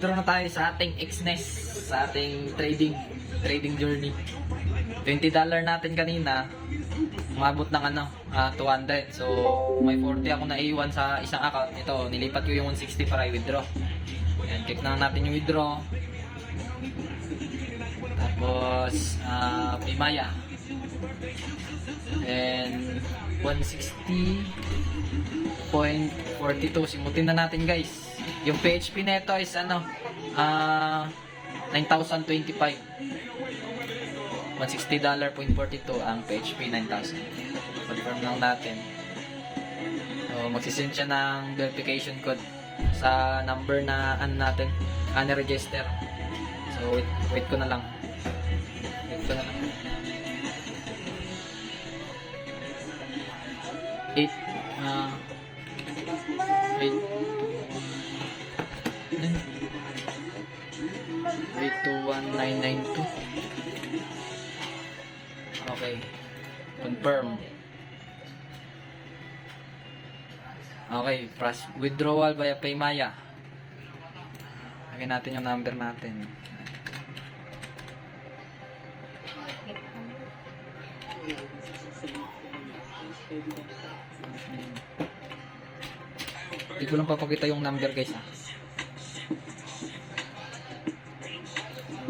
withdraw na tayo sa ating XNES, sa ating trading journey. $20 natin kanina, umabot ng 200. So, may 40 ako na iwan sa isang account. Ito, nilipat ko yung 160 para i-withdraw. Ayan, click na natin yung withdraw. Tapos, Paymaya. And 160.42. Simutin na natin, guys. Yung PHP neto is 9,025. $160.42 ang PHP 9,000. Confirm lang natin. So, magsisend siya ng verification code sa number na natin, register. So, wait ko na lang. Wait ko na lang. 821,992. Okay. Confirm. Okay, press withdrawal via Paymaya. Lagyan natin yung number natin. Hindi ko lang papakita yung number, guys, ha.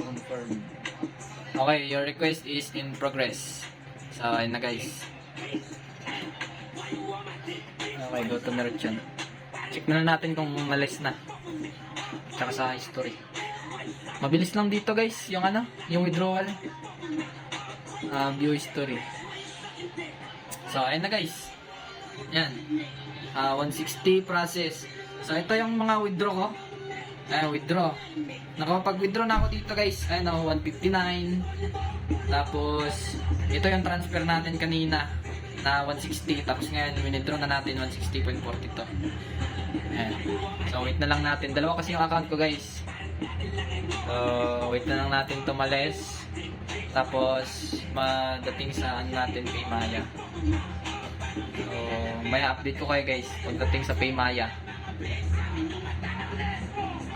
Confirm. Okay, your request is in progress. So, ayun na, guys. Okay, go to merchant. Check na natin kung malis na. Tsaka sa history. Mabilis lang dito, guys, yung yung withdrawal. View history. So, ayun na, guys. Yan. 160 process. So, ito yung mga withdraw ko. Ayan, withdraw. Nakapag-withdraw na ako dito, guys. Ayan, 159. Tapos, ito yung transfer natin kanina na 160. Tapos ngayon, withdraw na natin 160.42. Ayan. So, wait na lang natin. Dalawa kasi yung account ko, guys. So, wait na lang natin tumalis. Tapos, madating sa natin, Paymaya. So, may update ko kayo, guys, pagdating sa Paymaya.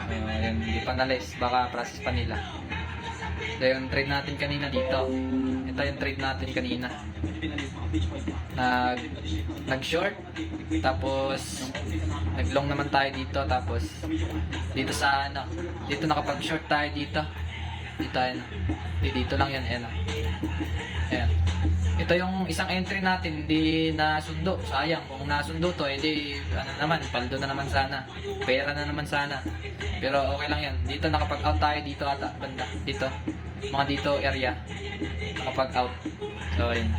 Ayan, hindi pa nalis, baka process pa nila. Ito yung trade natin kanina dito. Ito yung trade natin kanina. Nag-short, tapos nag-long naman tayo dito, tapos dito sa dito nakapag-short tayo dito. Dito lang yan, ayan. Ito yung isang entry natin, hindi nasundo. Sayang, kung nasundo to, hindi, paldo na naman sana. Pera na naman sana. Pero okay lang yan. Dito nakapag-out tayo dito ata, banda. Dito. Mga dito area. Nakapag-out. So, ayun.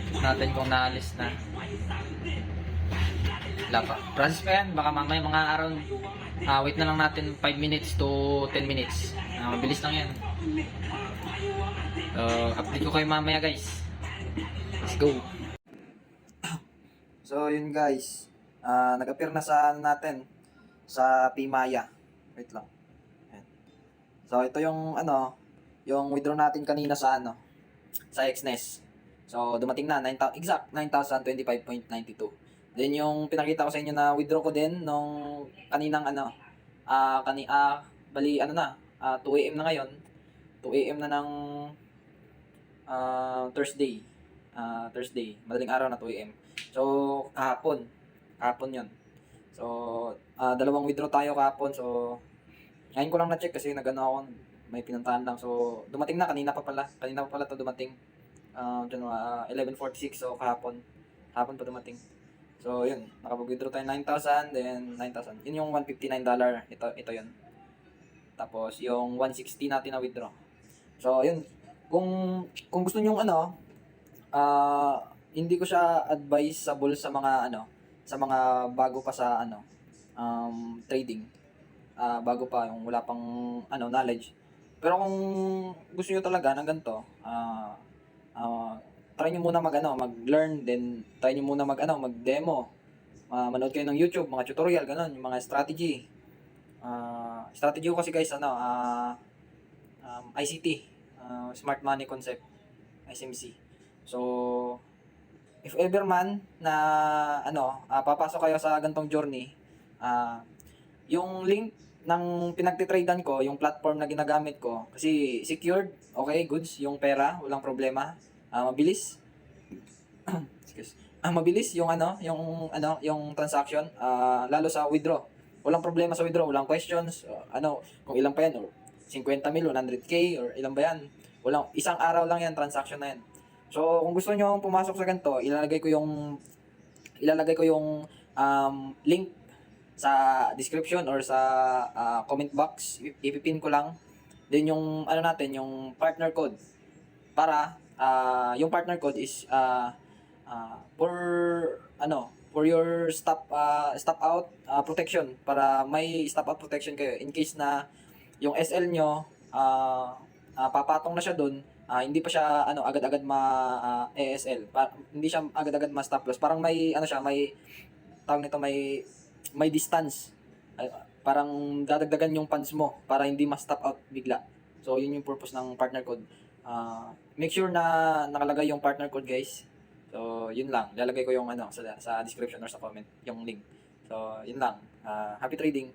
Check natin kung naalis na. Wala pa. Process pa yan. Baka mamaya mga araw, wait na lang natin 5 minutes to 10 minutes. Mabilis lang yan. Update ko kayo mamaya, guys. Let's go. So, yun, guys. Nag-appear na sa natin sa Paymaya. Wait lang. Ayan. So, ito yung yung withdraw natin kanina sa sa XNES. So, dumating na exact 9,025.92. Then yung pinakita ko sa inyo na withdraw ko din nung kaninang bali 2 AM na ngayon. 2 AM na ng Thursday. Madaling araw na 2 AM. So, kahapon yun. So, dalawang withdraw tayo kahapon. So, ngayon ko lang na-check kasi ako, may pinuntahan lang. So, dumating na, kanina pa pala to dumating. 11:46, so kahapon pa dumating. So, yun, nakapag-withdraw tayo 9,000, then 9,000. Yun yung $159. Ito yun. Tapos, yung 160 natin na withdraw. So, yun. Kung gusto niyo hindi ko siya advisable sa mga sa mga bago pa sa trading. Bago pa, yung wala pang knowledge. Pero kung gusto niyo talaga ng ganito, try niyo muna mag-learn, then try niyo muna mag-demo. Manood kayo ng YouTube, mga tutorial, ganun, yung mga strategy. Strategy ko kasi, guys, ICT, Smart Money Concept, SMC. So, if ever man na papasok kayo sa gantong journey, yung link ng pinagtitradean ko, yung platform na ginagamit ko, kasi secured, okay, goods, yung pera, walang problema, mabilis. Excuse. Mabilis yung yung transaction, lalo sa withdraw. Walang problema sa withdraw, walang questions, kung ilang pa yan, or 50 mil, 100K, or ilang ba yan. Walang, isang araw lang yan, transaction na yan. So, kung gusto nyo pumasok sa ganito, ilalagay ko yung link sa description or sa comment box. Ipipin ko lang. Then yung yung partner code para yung partner code is for for your stop out protection, para may stop out protection kayo in case na yung SL nyo papatong na siya doon, hindi pa siya agad-agad ASL, hindi siya agad-agad ma-stop loss, parang may may tawag nito, may distance. Parang dadagdagan yung funds mo para hindi ma-stop out bigla. So yun yung purpose ng partner code. Make sure na nakalagay yung partner code, guys. So yun lang, lalagay ko yung sa description or sa comment yung link. So yun lang. Happy trading.